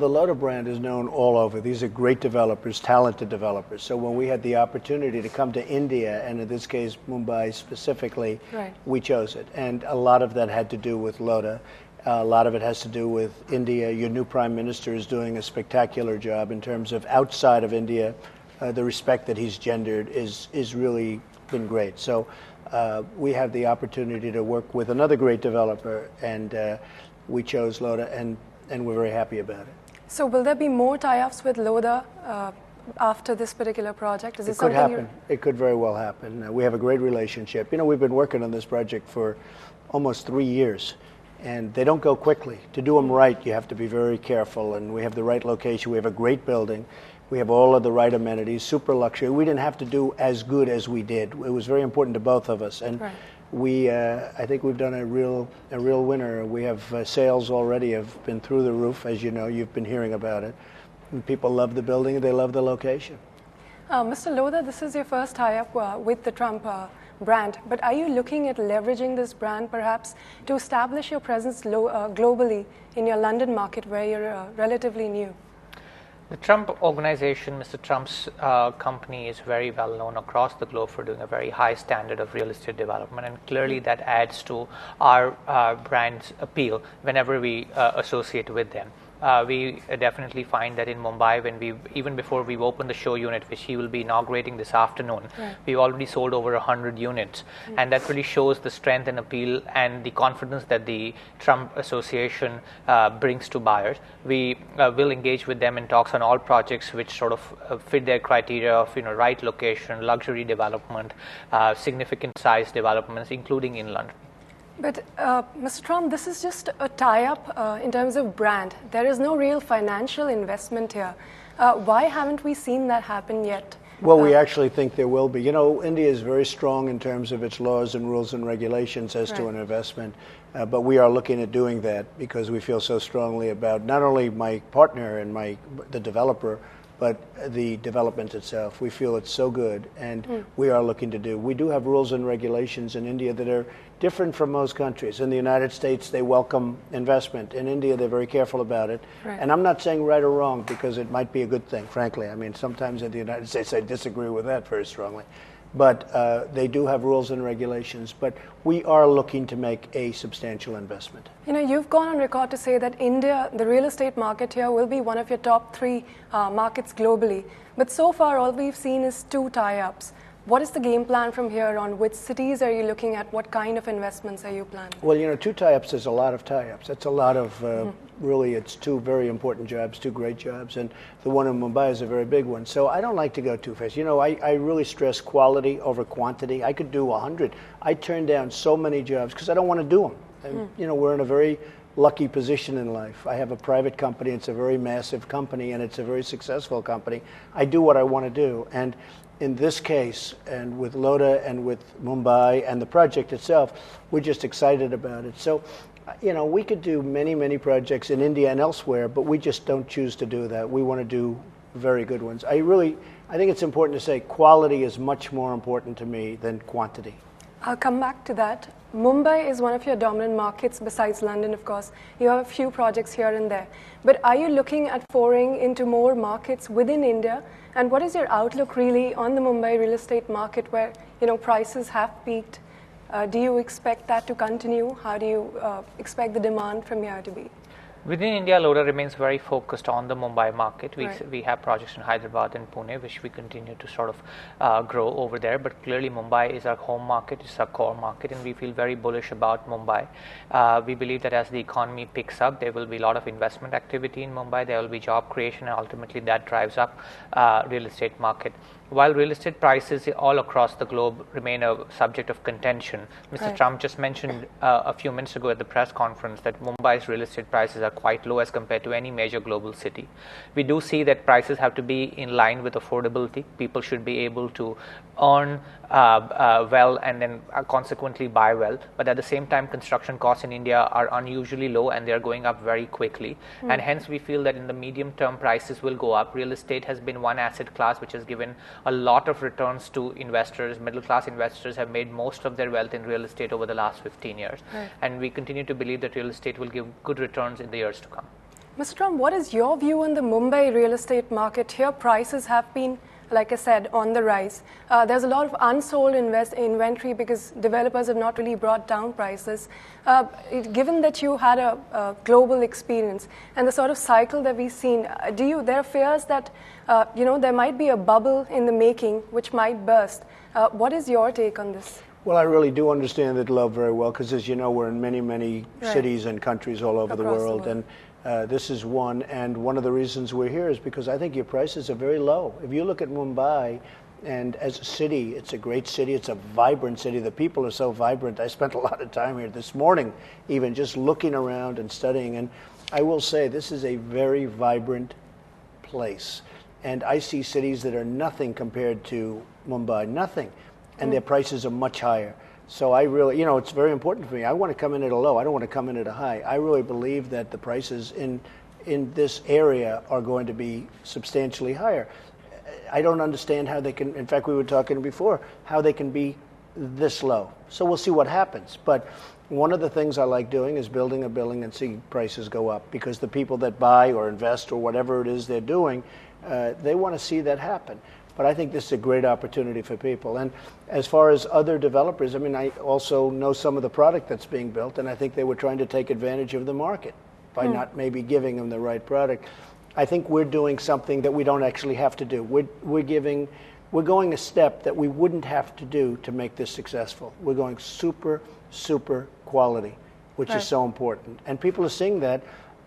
The Lodha brand is known all over. These are great developers, talented developers. So when we had the opportunity to come to India, and in this case Mumbai specifically, Right. we chose it. And a lot of that had to do with Lodha. A lot of it has to do with India. Your new Prime Minister is doing a spectacular job in terms of outside of India. The respect that he's gendered is really been great. So we have the opportunity to work with another great developer, and we chose Lodha, and we're very happy about it. So will there be more tie-ups with Lodha after this particular project? Is it could happen. It could very well happen. We have a great relationship. You know, we've been working on this project for almost 3 years, and they don't go quickly. To do them right, you have to be very careful, and we have the right location. We have a great building. We have all of the right amenities, super luxury. We didn't have to do as good as we did. It was very important to both of us. And right. I think we've done a real winner. We have sales already have been through the roof, as you know. You've been hearing about it. And people love the building, and they love the location. Mr. Lodha, this is your first tie-up with the Trump brand, but are you looking at leveraging this brand perhaps to establish your presence globally in your London market where you're relatively new? The Trump organization, Mr. Trump's company, is very well known across the globe for doing a very high standard of real estate development, and clearly that adds to our brand's appeal whenever we associate with them. We definitely find that in Mumbai, even before we open the show unit, which he will be inaugurating this afternoon, right. we've already sold over 100 units, and that really shows the strength and appeal and the confidence that the Trump Association brings to buyers. We will engage with them in talks on all projects which sort of fit their criteria of right location, luxury development, significant size developments, including in London. But Mr. Trump, this is just a tie-up in terms of brand. There is no real financial investment here. Why haven't we seen that happen yet? Well, we actually think there will be. You know, India is very strong in terms of its laws and rules and regulations as to an investment. But we are looking at doing that because we feel so strongly about not only my partner and the developer, but the development itself. We feel it's so good, and we are looking to do. We do have rules and regulations in India that are different from most countries. In the United States, they welcome investment. In India, they're very careful about it. Right. And I'm not saying right or wrong, because it might be a good thing, frankly. I mean, sometimes in the United States, I disagree with that very strongly. But they do have rules and regulations. But we are looking to make a substantial investment. You know, you've gone on record to say that India, the real estate market here, will be one of your top 3 markets globally. But so far, all we've seen is 2 tie-ups. What is the game plan from here on? Which cities are you looking at? What kind of investments are you planning? Well, you know, 2 tie-ups is a lot of tie-ups. That's a lot of, really, it's 2 very important jobs, 2 great jobs. And the one in Mumbai is a very big one. So I don't like to go too fast. You know, I really stress quality over quantity. I could do 100. I turn down so many jobs because I don't want to do them. And, you know, we're in a very lucky position in life. I have a private company. It's a very massive company, and it's a very successful company. I do what I want to do. And in this case, and with Lodha and with Mumbai and the project itself, we're just excited about it. So, you know, we could do many, many projects in India and elsewhere, but we just don't choose to do that. We want to do very good ones. I think it's important to say quality is much more important to me than quantity. I'll come back to that. Mumbai is one of your dominant markets besides London, of course. You have a few projects here and there. But are you looking at foraying into more markets within India? And what is your outlook really on the Mumbai real estate market where, you know, prices have peaked? Do you expect that to continue? How do you expect the demand from here to be? Within India, Lodha remains very focused on the Mumbai market. Right. We have projects in Hyderabad and Pune, which we continue to sort of grow over there. But clearly, Mumbai is our home market, it's our core market, and we feel very bullish about Mumbai. We believe that as the economy picks up, there will be a lot of investment activity in Mumbai. There will be job creation, and ultimately that drives up real estate market. While real estate prices all across the globe remain a subject of contention, Mr. Right. Trump just mentioned a few minutes ago at the press conference that Mumbai's real estate prices are quite low as compared to any major global city. We do see that prices have to be in line with affordability. People should be able to earn well and then consequently buy well. But at the same time, construction costs in India are unusually low and they are going up very quickly. And hence we feel that in the medium term prices will go up. Real estate has been one asset class which has given a lot of returns to investors. Middle class investors have made most of their wealth in real estate over the last 15 years. Right. And we continue to believe that real estate will give good returns in the years to come. Mr. Trump, what is your view on the Mumbai real estate market? Here, prices have been, like I said, on the rise. There's a lot of unsold inventory because developers have not really brought down prices. Given that you had a global experience and the sort of cycle that we've seen, there are fears that there might be a bubble in the making which might burst. What is your take on this? Well, I really do understand that love very well because, as you know, we're in many, many cities and countries all over the world. And this is one. And one of the reasons we're here is because I think your prices are very low. If you look at Mumbai, and as a city, it's a great city. It's a vibrant city. The people are so vibrant. I spent a lot of time here this morning, even just looking around and studying. And I will say this is a very vibrant place. And I see cities that are nothing compared to Mumbai, nothing. And their prices are much higher. So I really, it's very important for me. I want to come in at a low. I don't want to come in at a high. I really believe that the prices in this area are going to be substantially higher. I don't understand how they can, in fact, we were talking before, how they can be this low. So we'll see what happens. But one of the things I like doing is building a building and seeing prices go up because the people that buy or invest or whatever it is they're doing, they want to see that happen. But I think this is a great opportunity for people. And as far as other developers, I also know some of the product that's being built, and I think they were trying to take advantage of the market by not maybe giving them the right product. I think we're doing something that we don't actually have to do. We're going a step that we wouldn't have to do to make this successful. We're going super, super quality, which is so important. And people are seeing that,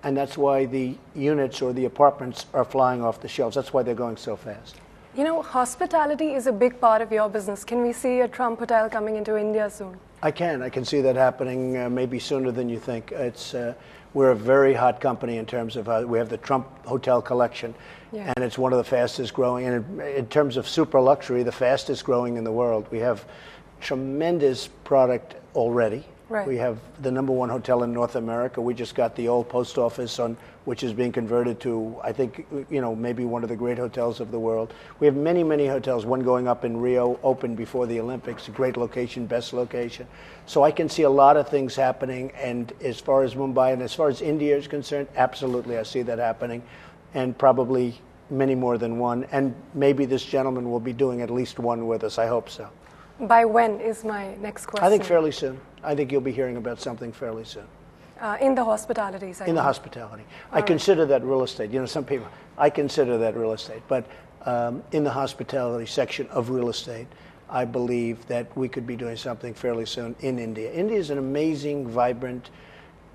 and that's why the units or the apartments are flying off the shelves. That's why they're going so fast. Hospitality is a big part of your business. Can we see a Trump hotel coming into India soon? I can see that happening maybe sooner than you think. We're a very hot company in terms of we have the Trump Hotel Collection, and it's one of the fastest growing, and in terms of super luxury, the fastest growing in the world. We have tremendous product already. Right. We have the #1 hotel in North America. We just got the old post office which is being converted to, I think, maybe one of the great hotels of the world. We have many, many hotels. One going up in Rio, opened before the Olympics, a great location, best location. So I can see a lot of things happening. And as far as Mumbai and as far as India is concerned, absolutely, I see that happening, and probably many more than one. And maybe this gentleman will be doing at least one with us. I hope so. By when is my next question? I think fairly soon. I think you'll be hearing about something fairly soon. In the hospitality segment? In the hospitality. I consider that real estate. Some people, I consider that real estate. But in the hospitality section of real estate, I believe that we could be doing something fairly soon in India. India is an amazing, vibrant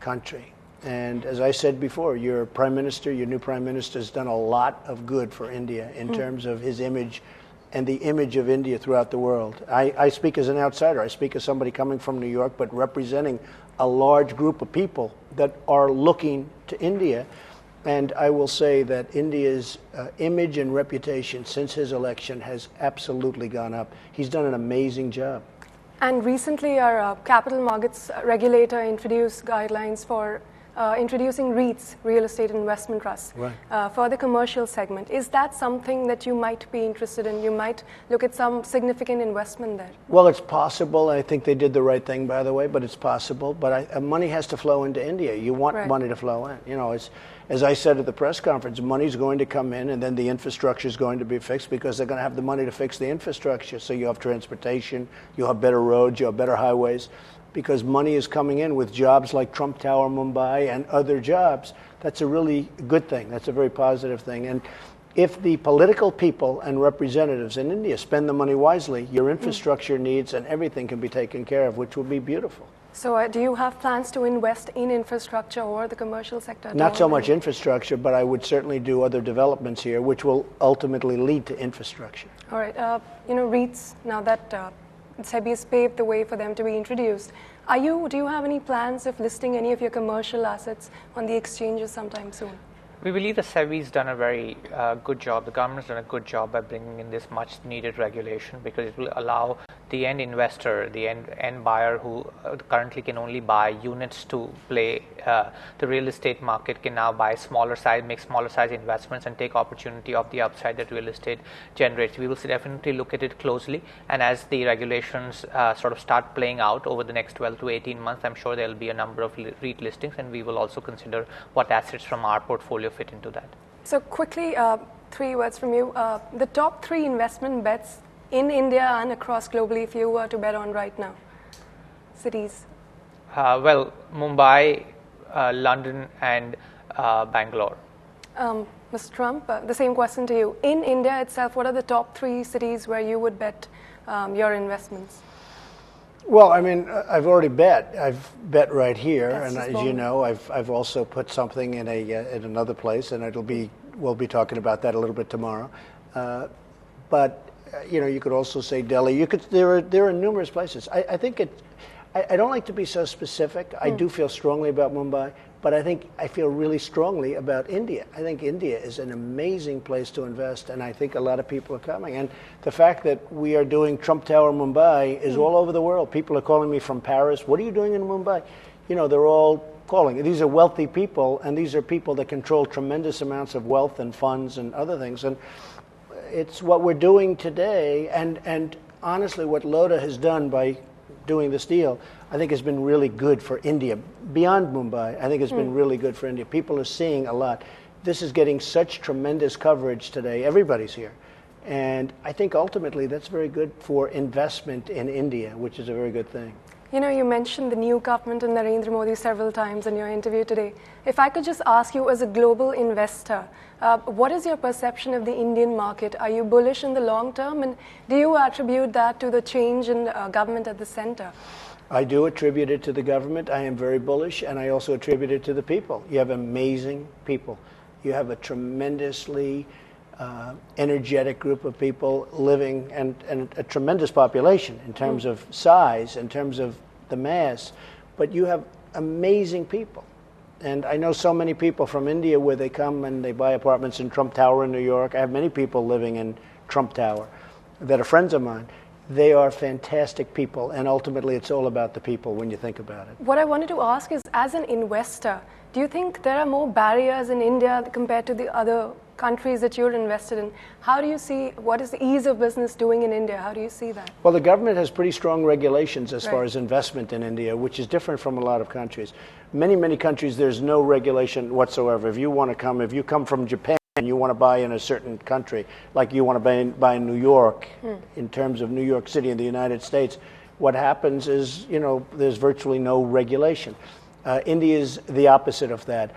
country. And as I said before, your prime minister, your new prime minister, has done a lot of good for India in terms of his image and the image of India throughout the world. I speak as an outsider. I speak as somebody coming from New York, but representing a large group of people that are looking to India. And I will say that India's image and reputation since his election has absolutely gone up. He's done an amazing job. And recently our capital markets regulator introduced guidelines for introducing REITs, real estate investment trusts, for the commercial segment. Is that something that you might be interested in? You might look at some significant investment there? Well, it's possible. I think they did the right thing, by the way, but it's possible. But money has to flow into India. You want money to flow in. As I said at the press conference, money's going to come in, and then the infrastructure is going to be fixed because they're going to have the money to fix the infrastructure. So you have transportation, you have better roads, you have better highways. Because money is coming in with jobs like Trump Tower, Mumbai, and other jobs. That's a really good thing. That's a very positive thing. And if the political people and representatives in India spend the money wisely, your infrastructure needs and everything can be taken care of, which would be beautiful. So do you have plans to invest in infrastructure or the commercial sector? Not so much infrastructure, but I would certainly do other developments here, which will ultimately lead to infrastructure. All right. REITs, now that SEBI has paved the way for them to be introduced. Do you have any plans of listing any of your commercial assets on the exchanges sometime soon? We believe the SEBI's done a very good job. The government's done a good job by bringing in this much needed regulation because it will allow the end investor, the end buyer who currently can only buy units to play the real estate market can now buy make smaller size investments and take opportunity of the upside that real estate generates. We will definitely look at it closely, and as the regulations sort of start playing out over the next 12 to 18 months, I'm sure there will be a number of REIT listings, and we will also consider what assets from our portfolio fit into that. So quickly, 3 words from you. The top 3 investment bets in India and across globally, if you were to bet on right now, cities. Well, Mumbai, London, and Bangalore. Mr. Trump, the same question to you. In India itself, what are the top 3 cities where you would bet your investments? Well, I mean, I've already bet. I've bet right here, That's and just as you bold. know, I've also put something in in another place, and we'll be talking about that a little bit tomorrow. But you could also say Delhi. There are numerous places. I think I don't like to be so specific. I do feel strongly about Mumbai, but I feel really strongly about India. I think India is an amazing place to invest, and I think a lot of people are coming. And the fact that we are doing Trump Tower Mumbai is all over the world. People are calling me from Paris. What are you doing in Mumbai? They're all calling. These are wealthy people, and these are people that control tremendous amounts of wealth and funds and other things. And it's what we're doing today, and honestly, what Lodha has done by doing this deal, I think has been really good for India. Beyond Mumbai, I think it's been really good for India. People are seeing a lot. This is getting such tremendous coverage today. Everybody's here. And I think ultimately that's very good for investment in India, which is a very good thing. You mentioned the new government and Narendra Modi several times in your interview today. If I could just ask you, as a global investor, what is your perception of the Indian market? Are you bullish in the long term, and do you attribute that to the change in government at the center? I do attribute it to the government. I am very bullish, and I also attribute it to the people. You have amazing people. You have a tremendously energetic group of people living, and a tremendous population in terms of size, in terms of the mass, but you have amazing people. And I know so many people from India where they come and they buy apartments in Trump Tower in New York. I have many people living in Trump Tower that are friends of mine. They are fantastic people, and ultimately it's all about the people when you think about it. What I wanted to ask is, as an investor, do you think there are more barriers in India compared to the other countries that you're invested in? How do you see, what is the ease of business doing in India? How do you see that? Well, the government has pretty strong regulations as far Right. as investment in India, which is different from a lot of countries. Many countries, there's no regulation whatsoever. If you come from Japan and you want to buy in a certain country, like you want to buy in New York, in terms of New York City in the United States, what happens is, there's virtually no regulation. India is the opposite of that.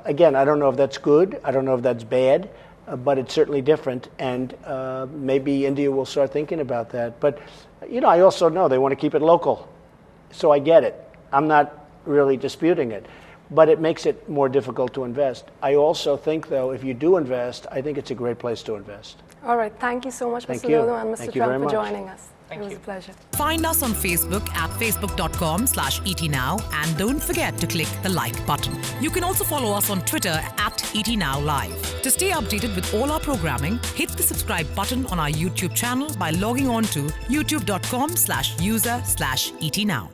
Again, I don't know if that's good. I don't know if that's bad, but it's certainly different. And maybe India will start thinking about that. But, I also know they want to keep it local. So I get it. I'm not really disputing it. But it makes it more difficult to invest. I also think, though, if you do invest, I think it's a great place to invest. All right. Thank you so much, Thank Mr. you. Lodha and Mr. Thank you very Trump, for much. joining us. Thank It was you. a pleasure. Find us on Facebook at facebook.com/ETNow, and don't forget to click the like button. You can also follow us on Twitter at ETNowLive. To stay updated with all our programming, hit the subscribe button on our YouTube channel by logging on to youtube.com/user/ETNow.